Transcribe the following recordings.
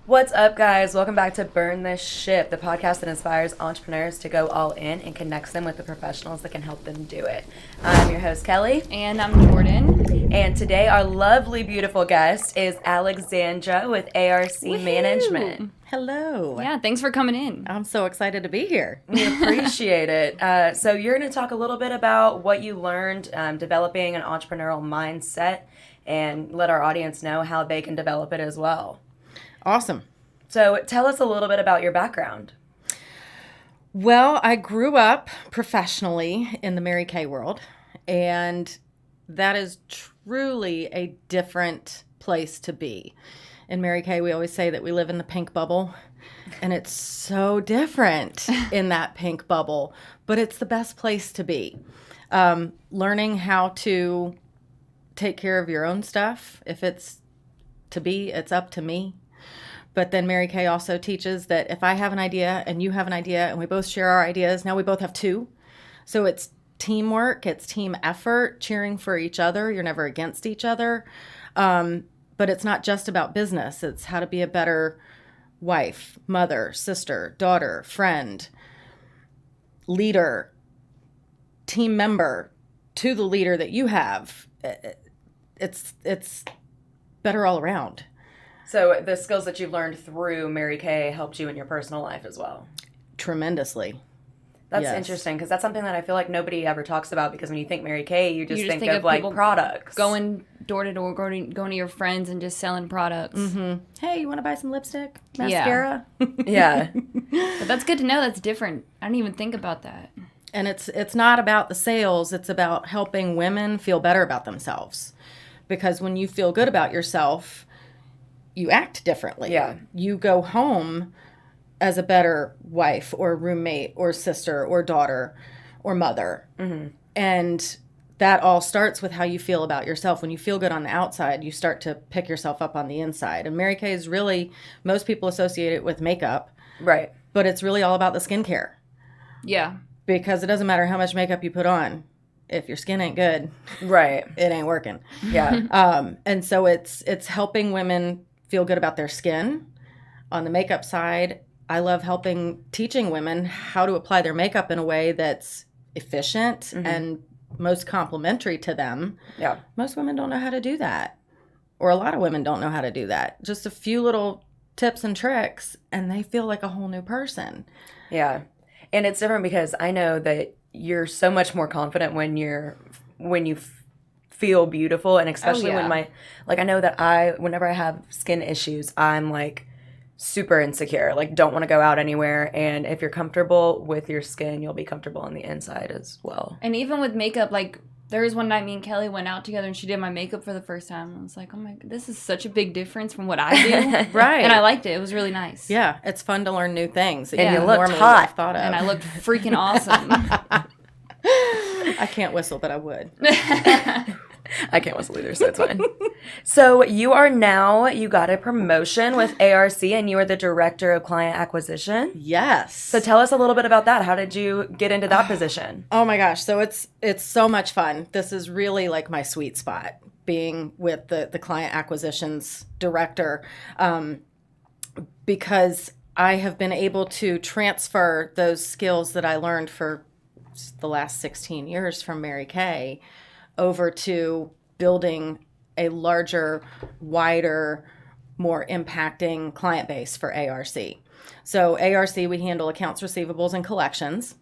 What's up, guys? Welcome back to Burn This Ship, the podcast that inspires entrepreneurs to go all in and connects them with the professionals that can help them do it. I'm your host, Kelly. And I'm Jordin. And today, our lovely, beautiful guest is Alexandra with ARC Woohoo! Management. Hello. Yeah, thanks for coming in. I'm so excited to be here. We appreciate it. So you're going to talk a little bit about what you learned developing an entrepreneurial mindset and let our audience know how they can develop it as well. Awesome. So tell us a little bit about your background. Well, I grew up professionally in the Mary Kay world, and that is truly a different place to be. In Mary Kay, we always say that we live in the pink bubble, and it's so different in that pink bubble, but it's the best place to be. Learning how to take care of your own stuff. If it's to be, it's up to me. But then Mary Kay also teaches that if I have an idea and you have an idea and we both share our ideas, now we both have two. So it's teamwork, it's team effort, cheering for each other. You're never against each other. But it's not just about business. It's how to be a better wife, mother, sister, daughter, friend, leader, team member to the leader that you have. It's better all around. So the skills that you've learned through Mary Kay helped you in your personal life as well. Tremendously. That's Yes. interesting because that's something that I feel like nobody ever talks about because when you think Mary Kay, you just think of like people products. Going door to door, going to your friends and just selling products. Mm-hmm. Hey, you want to buy some lipstick? Yeah. Mascara? Yeah. But that's good to know. That's different. I didn't even think about that. And it's not about the sales. It's about helping women feel better about themselves. Because when you feel good about yourself, you act differently. Yeah. You go home as a better wife or roommate or sister or daughter or mother. Mm-hmm. And that all starts with how you feel about yourself. When you feel good on the outside, you start to pick yourself up on the inside. And Mary Kay is really, most people associate it with makeup. Right. But it's really all about the skincare. Yeah. Because it doesn't matter how much makeup you put on. If your skin ain't good, Right. it ain't working. Yeah. And so it's helping women feel good about their skin. On the makeup side, I love teaching women how to apply their makeup in a way that's efficient and most complimentary to them. Yeah. Most women don't know how to do that. Or a lot of women don't know how to do that. Just a few little tips and tricks, and they feel like a whole new person. Yeah. And it's different because I know that you're so much more confident when you feel beautiful, and especially when I know that whenever I have skin issues, I'm like super insecure, like don't want to go out anywhere. And if you're comfortable with your skin, you'll be comfortable on the inside as well. And even with makeup, like there was one night me and Kelly went out together and she did my makeup for the first time. And I was like, oh my, this is such a big difference from what I do. Right. And I liked it. It was really nice. Yeah, it's fun to learn new things that And you you looked normally hot. wouldn't have thought of. And I looked freaking awesome. I can't whistle, but I would. I can't whistle either, so it's fine. So you got a promotion with ARC and you are the director of client acquisition. Yes. So tell us a little bit about that. How did you get into that position? Oh my gosh. So it's so much fun. This is really like my sweet spot, being with the client acquisitions director, because I have been able to transfer those skills that I learned for the last 16 years from Mary Kay over to building a larger, wider, more impacting client base for ARC. So ARC, we handle accounts receivables and collections.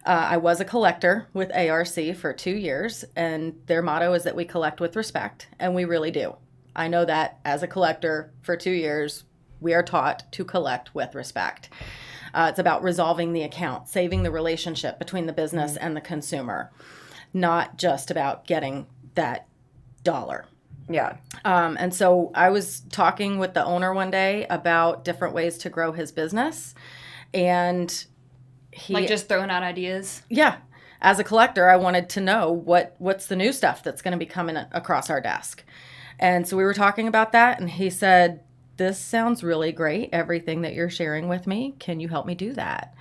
I was a collector with ARC for 2 years, and their motto is that we collect with respect, and we really do. I know that as a collector for 2 years, we are taught to collect with respect. It's about resolving the account, saving the relationship between the business and the consumer, not just about getting that dollar. Yeah. And so I was talking with the owner one day about different ways to grow his business, and Like just throwing out ideas. Yeah. As a collector, I wanted to know what's the new stuff that's going to be coming across our desk. And so we were talking about that, and he said, this sounds really great, everything that you're sharing with me. Can you help me do that?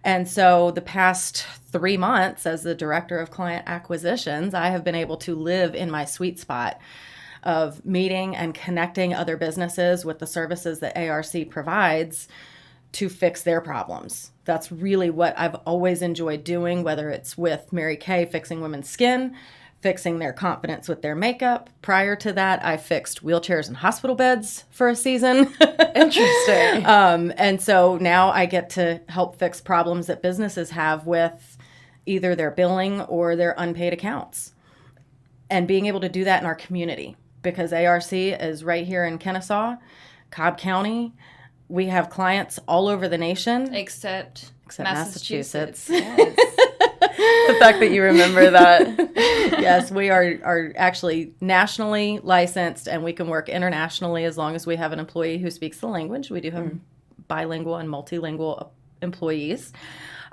And so the past 3 months as the director of client acquisitions, I have been able to live in my sweet spot of meeting and connecting other businesses with the services that ARC provides to fix their problems. That's really what I've always enjoyed doing, whether it's with Mary Kay fixing women's skin, fixing their confidence with their makeup. Prior to that, I fixed wheelchairs and hospital beds for a season. Interesting. And so now I get to help fix problems that businesses have with either their billing or their unpaid accounts. And being able to do that in our community, because ARC is right here in Kennesaw, Cobb County. We have clients all over the nation. Except Massachusetts. Yes. The fact that you remember that. Yes, we are actually nationally licensed, and we can work internationally as long as we have an employee who speaks the language. We do have bilingual and multilingual employees.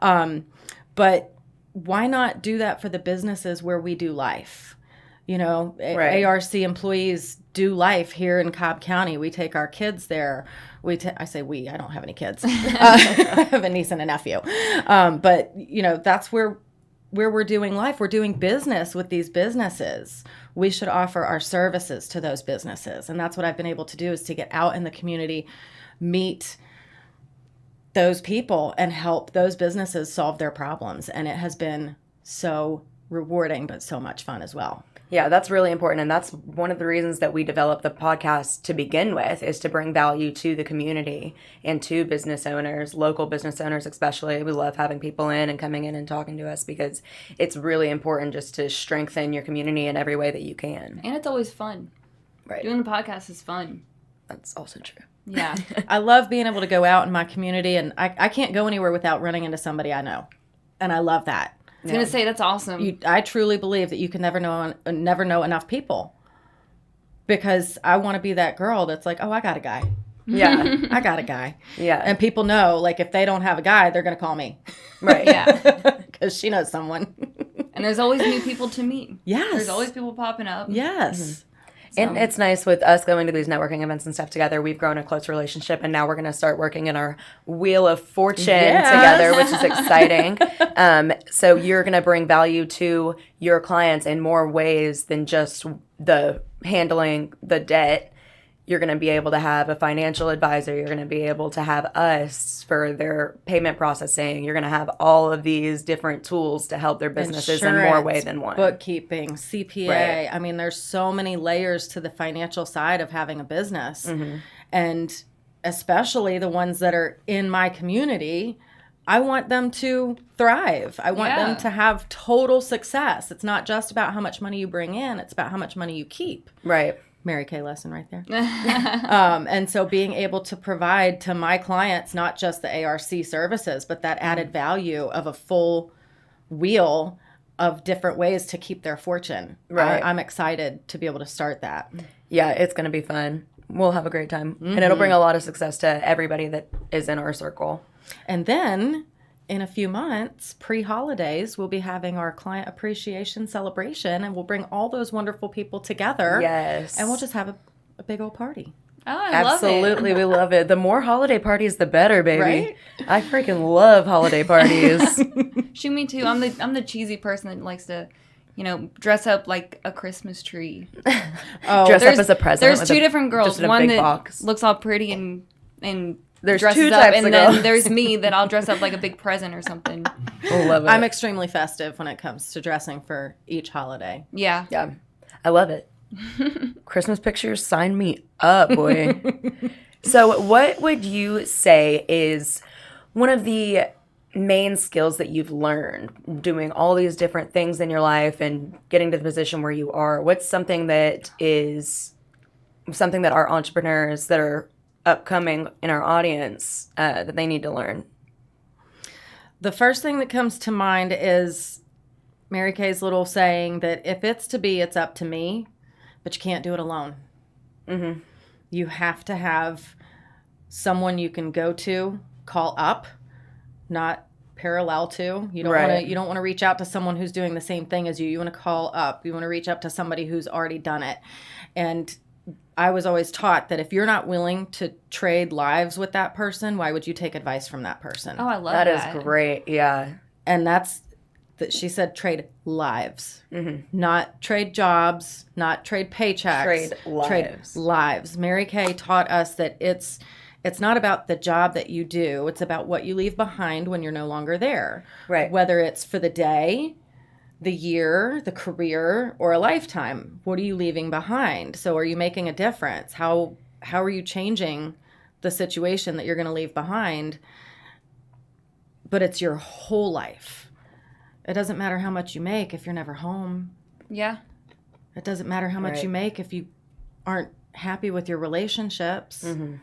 But why not do that for the businesses where we do life? You know, Right. ARC employees do life here in Cobb County. We take our kids there. I say we, I don't have any kids. I have a niece and a nephew. But, you know, that's where we're doing life. We're doing business with these businesses. We should offer our services to those businesses. And that's what I've been able to do, is to get out in the community, meet those people, and help those businesses solve their problems. And it has been so rewarding, but so much fun as well. Yeah, that's really important. And that's one of the reasons that we developed the podcast to begin with, is to bring value to the community and to business owners, local business owners especially. We love having people in and coming in and talking to us, because it's really important just to strengthen your community in every way that you can. And it's always fun. Right. Doing the podcast is fun. That's also true. Yeah. I love being able to go out in my community, and I can't go anywhere without running into somebody I know. And I love that. I was going to say, that's awesome. I truly believe that you can never know enough people, because I want to be that girl that's like, oh, I got a guy. Yeah. I got a guy. Yeah. And people know, like, if they don't have a guy, they're going to call me. Right. Yeah. Because she knows someone. And there's always new people to meet. Yes. There's always people popping up. Yes. And it's nice with us going to these networking events and stuff together. We've grown a close relationship, and now we're going to start working in our Wheel of Fortune together, which is exciting. So you're going to bring value to your clients in more ways than just the handling the debt. You're going to be able to have a financial advisor. You're going to be able to have us for their payment processing. You're going to have all of these different tools to help their businesses in more ways than one. Bookkeeping, CPA. Right. I mean, there's so many layers to the financial side of having a business. And especially the ones that are in my community, I want them to thrive. I want them to have total success. It's not just about how much money you bring in. It's about how much money you keep. Right. Mary Kay lesson right there. And so being able to provide to my clients not just the ARC services, but that added value of a full wheel of different ways to keep their fortune. Right. I'm excited to be able to start that. Yeah, it's going to be fun. We'll have a great time. And it'll bring a lot of success to everybody that is in our circle. And then in a few months, pre-holidays, we'll be having our client appreciation celebration, and we'll bring all those wonderful people together. Yes. And we'll just have a big old party. Oh, I love it. Absolutely. We love it. The more holiday parties, the better, baby. Right? I freaking love holiday parties. Shoot, me too. I'm the cheesy person that likes to, dress up like a Christmas tree. Dress up as a present. There's two different girls. just in a One big that box. looks all pretty and There's dresses two up, types and of then girls. there's me that I'll dress up like a big present or something. I love it. I'm extremely festive when it comes to dressing for each holiday. Yeah. Yeah. I love it. Christmas pictures, sign me up, boy. So what would you say is one of the main skills that you've learned doing all these different things in your life and getting to the position where you are? What's something that our entrepreneurs that are upcoming in our audience that they need to learn? The first thing that comes to mind is Mary Kay's little saying that if it's to be, it's up to me, but you can't do it alone. Mm-hmm. You have to have someone you can go to, call up, not parallel to. You don't want to reach out to someone who's doing the same thing as you. You want to call up. You want to reach up to somebody who's already done it. And I was always taught that if you're not willing to trade lives with that person, why would you take advice from that person? Oh, I love that. That is great. Yeah. And that's that she said trade lives, not trade jobs, not trade paychecks. Trade lives. Trade lives. Mary Kay taught us that it's not about the job that you do. It's about what you leave behind when you're no longer there. Right. Whether it's for the day, the year, the career, or a lifetime. What are you leaving behind? So are you making a difference? How are you changing the situation that you're going to leave behind? But it's your whole life. It doesn't matter how much you make if you're never home. Yeah. It doesn't matter how much you make if you aren't happy with your relationships. And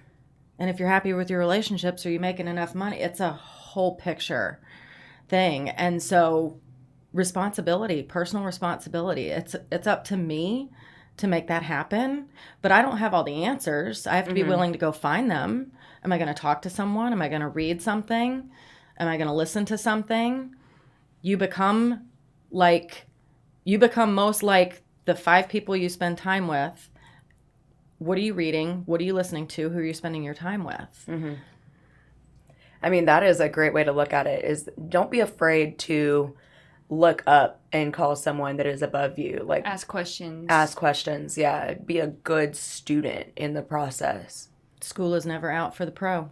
if you're happy with your relationships, are you making enough money? It's a whole picture thing. And so responsibility, personal responsibility, it's up to me to make that happen. But I don't have all the answers. I have to be willing to go find them. Am I going to talk to someone? Am I going to read something? Am I going to listen to something? You become most like the 5 people you spend time with. What are you reading? What are you listening to? Who are you spending your time with? I mean, that is a great way to look at it, is don't be afraid to look up and call someone that is above you. Like, ask questions. Yeah. Be a good student in the process. School is never out for the pro.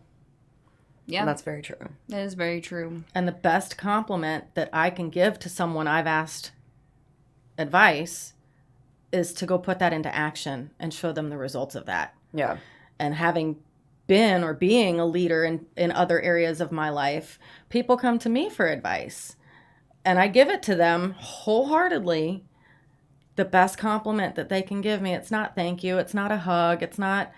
Yeah. And that's very true. That is very true. And the best compliment that I can give to someone I've asked advice is to go put that into action and show them the results of that. Yeah. And having been or being a leader in other areas of my life, people come to me for advice. And I give it to them wholeheartedly. The best compliment that they can give me. It's not thank you. It's not a hug. It's not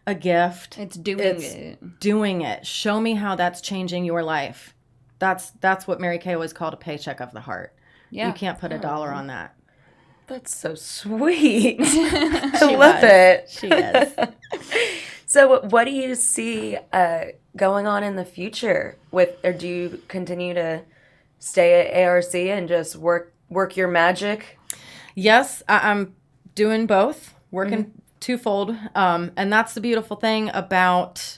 a gift. It's doing it. Doing it. Show me how that's changing your life. That's what Mary Kay always called a paycheck of the heart. Yeah. You can't put a dollar on that. That's so sweet. I love it. She is. So what do you see going on in the future or do you continue to stay at ARC and just work your magic? Yes, I'm doing both, working twofold. And that's the beautiful thing about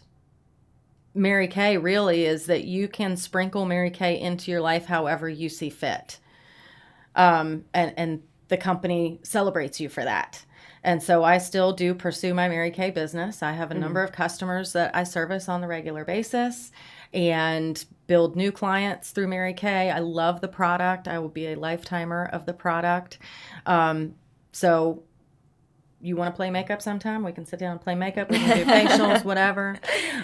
Mary Kay, really, is that you can sprinkle Mary Kay into your life however you see fit. And the company celebrates you for that. And so I still do pursue my Mary Kay business. I have a number of customers that I service on the regular basis and build new clients through Mary Kay. I love the product. I will be a lifetimer of the product. So you want to play makeup sometime? We can sit down and play makeup. We can do facials, whatever.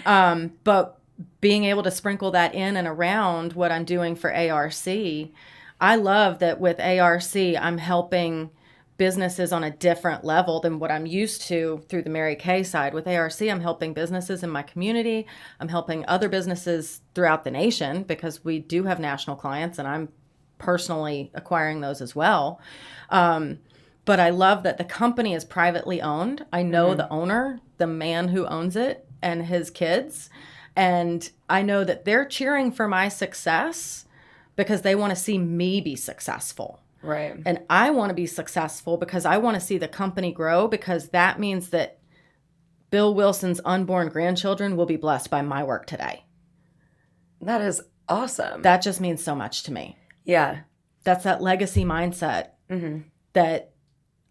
But being able to sprinkle that in and around what I'm doing for ARC, I love that with ARC, I'm helping businesses on a different level than what I'm used to through the Mary Kay side. With ARC, I'm helping businesses in my community. I'm helping other businesses throughout the nation because we do have national clients and I'm personally acquiring those as well. But I love that the company is privately owned. I know the owner, the man who owns it, and his kids. And I know that they're cheering for my success because they want to see me be successful. Right. And I want to be successful because I want to see the company grow, because that means that Bill Wilson's unborn grandchildren will be blessed by my work today. That is awesome. That just means so much to me. Yeah. That's that legacy mindset that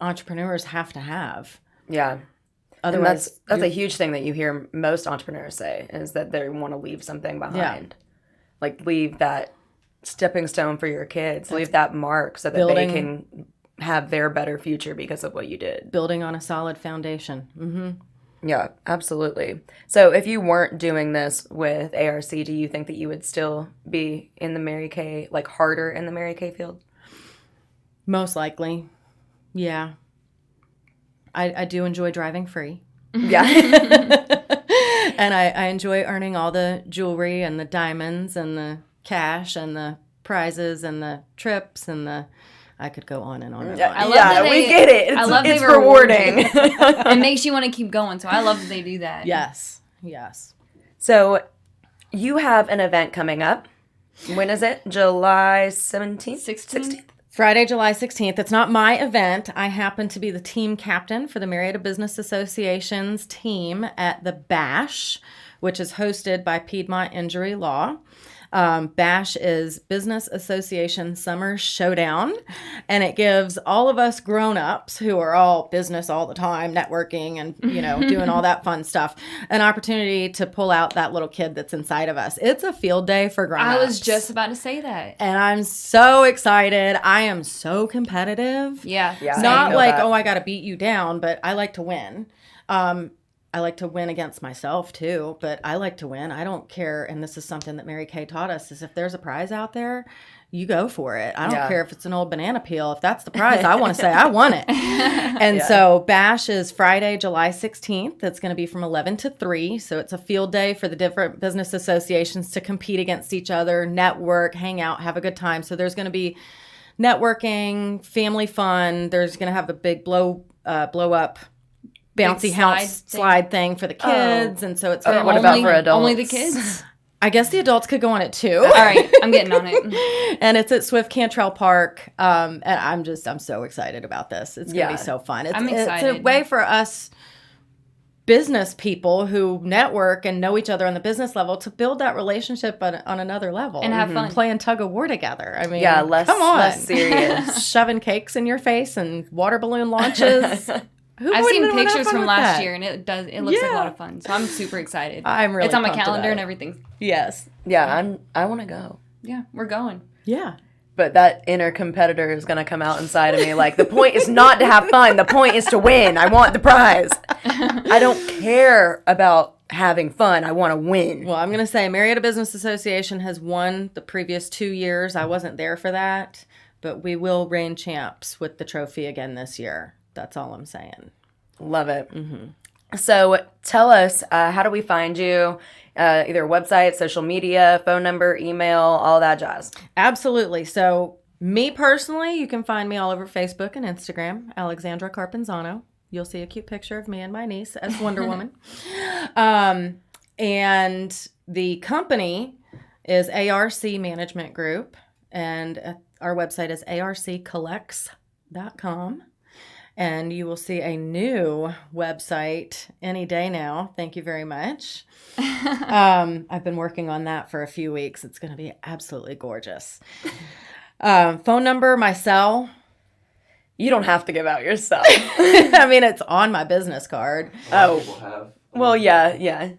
entrepreneurs have to have. Yeah. Otherwise, that's a huge thing that you hear most entrepreneurs say, is that they want to leave something behind. Yeah. Like, leave that stepping stone for your kids. Leave that mark so that they can have their better future because of what you did. Building on a solid foundation. Mm-hmm. Yeah, absolutely. So if you weren't doing this with ARC, do you think that you would still be in the Mary Kay, like harder in the Mary Kay field? Most likely. Yeah. I do enjoy driving free. Yeah. And I enjoy earning all the jewelry and the diamonds and the cash and the prizes and the trips and I could go on and on and on. We get it. It's rewarding. It makes you want to keep going. So I love that they do that. Yes. So you have an event coming up. When is it? July 17th? 16th? Friday, July 16th. It's not my event. I happen to be the team captain for the Marietta Business Association's team at the Bash, which is hosted by Piedmont Injury Law. BASH is Business Association Summer Showdown, and it gives all of us grown-ups who are all business all the time, networking and, doing all that fun stuff, an opportunity to pull out that little kid that's inside of us. It's a field day for grown-ups. I was just about to say that. And I'm so excited. I am so competitive. Yeah. Not like, I got to beat you down, but I like to win. I like to win against myself too, but I like to win. I don't care. And this is something that Mary Kay taught us is if there's a prize out there, you go for it. I don't care if it's an old banana peel. If that's the prize, I want to say I won it. And so BASH is Friday, July 16th. It's going to be from 11 to 3. So it's a field day for the different business associations to compete against each other, network, hang out, have a good time. So there's going to be networking, family fun. There's going to have a big blow up bouncy house slide thing for the kids. And so it's what about for adults? Only the kids? I guess the adults could go on it too. All right, I'm getting on it. And it's at Swift Cantrell Park. And I'm so excited about this. It's going to be so fun. I'm excited. It's a way for us business people who network and know each other on the business level to build that relationship on another level. And have fun. Playing tug of war together. I mean, come on. Less serious. Shoving cakes in your face and water balloon launches. I've seen pictures from last year, and it looks like a lot of fun. So I'm super excited. I'm really It's on my pumped calendar about and it. everything. Yes. Yeah, I want to go. Yeah, we're going. Yeah. But that inner competitor is going to come out inside of me. Like, the point is not to have fun. The point is to win. I want the prize. I don't care about having fun. I want to win. Well, I'm going to say Marietta Business Association has won the previous 2 years. I wasn't there for that, but we will reign champs with the trophy again this year. That's all I'm saying. Love it. Mm-hmm. So tell us, how do we find you? Either website, social media, phone number, email, all that jazz. Absolutely. So me personally, you can find me all over Facebook and Instagram, Alexandra Carpanzano. You'll see a cute picture of me and my niece as Wonder Woman. And the company is ARC Management Group, and our website is arccollects.com. And you will see a new website any day now. Thank you very much. I've been working on that for a few weeks. It's going to be absolutely gorgeous. Phone number, my cell. You don't have to give out your cell. I mean, it's on my business card. Well, yeah.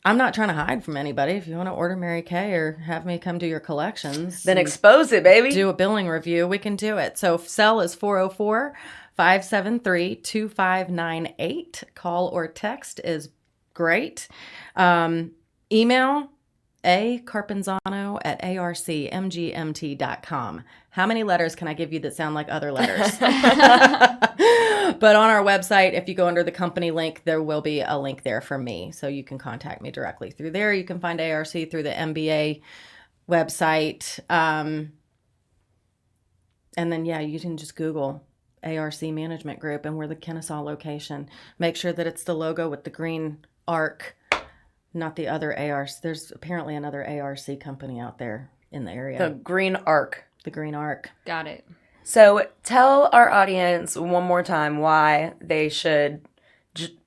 I'm not trying to hide from anybody. If you want to order Mary Kay or have me come do your collections. Then expose it, baby. Do a billing review. We can do it. So cell is 404-573-2598. Call or text is great. Email acarpanzano@arcmgmt.com. How many letters can I give you that sound like other letters? But on our website, if you go under the company link, there will be a link there for me. So you can contact me directly through there. You can find ARC through the MBA website. And then, you can just Google ARC Management Group, and we're the Kennesaw location. Make sure that it's the logo with the green arc, not the other ARC. There's apparently another ARC company out there in the area. The green arc. The green arc. Got it. So tell our audience one more time why they should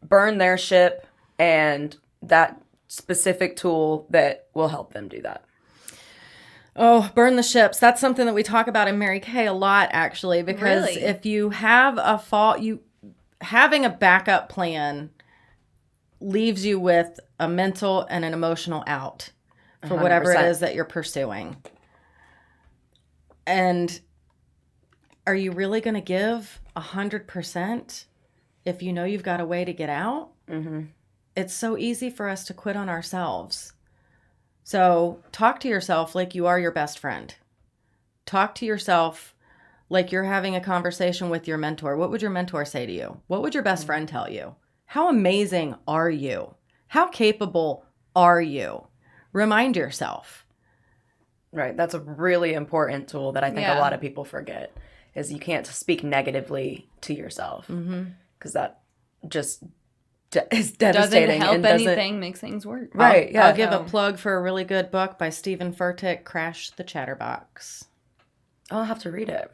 burn their ship and that specific tool that will help them do that. Oh, burn the ships. That's something that we talk about in Mary Kay a lot, actually, because if you have a fault, having a backup plan leaves you with a mental and an emotional out for 100%. Whatever it is that you're pursuing. And are you really going to give 100% if you know you've got a way to get out? Mm-hmm. It's so easy for us to quit on ourselves. So talk to yourself like you are your best friend. Talk to yourself like you're having a conversation with your mentor. What would your mentor say to you? What would your best friend tell you? How amazing are you? How capable are you? Remind yourself. Right. That's a really important tool that I think a lot of people forget, is you can't speak negatively to yourself, because that just is devastating. Doesn't help anything, makes things worse. Right. I'll give a plug for a really good book by Stephen Furtick, Crash the Chatterbox. I'll have to read it.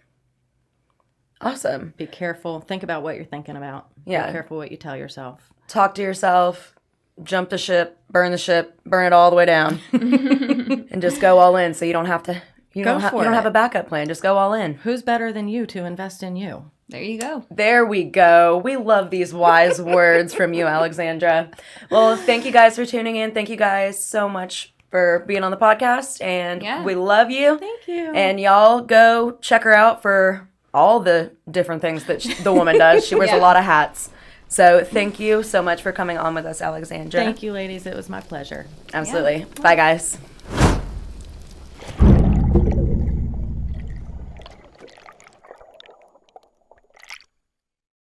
Awesome. Be careful. Think about what you're thinking about. Yeah. Be careful what you tell yourself. Talk to yourself. jump the ship, burn it all the way down, and just go all in. So you don't have to. You don't have a backup plan. Just go all in. Who's better than you to invest in you? There you go. There we go. We love these wise words from you, Alexandra. Well, thank you guys for tuning in. Thank you guys so much for being on the podcast. And we love you. Thank you. And y'all go check her out for all the different things that the woman does. She wears a lot of hats. So thank you so much for coming on with us, Alexandra. Thank you, ladies. It was my pleasure. Absolutely. Bye, guys.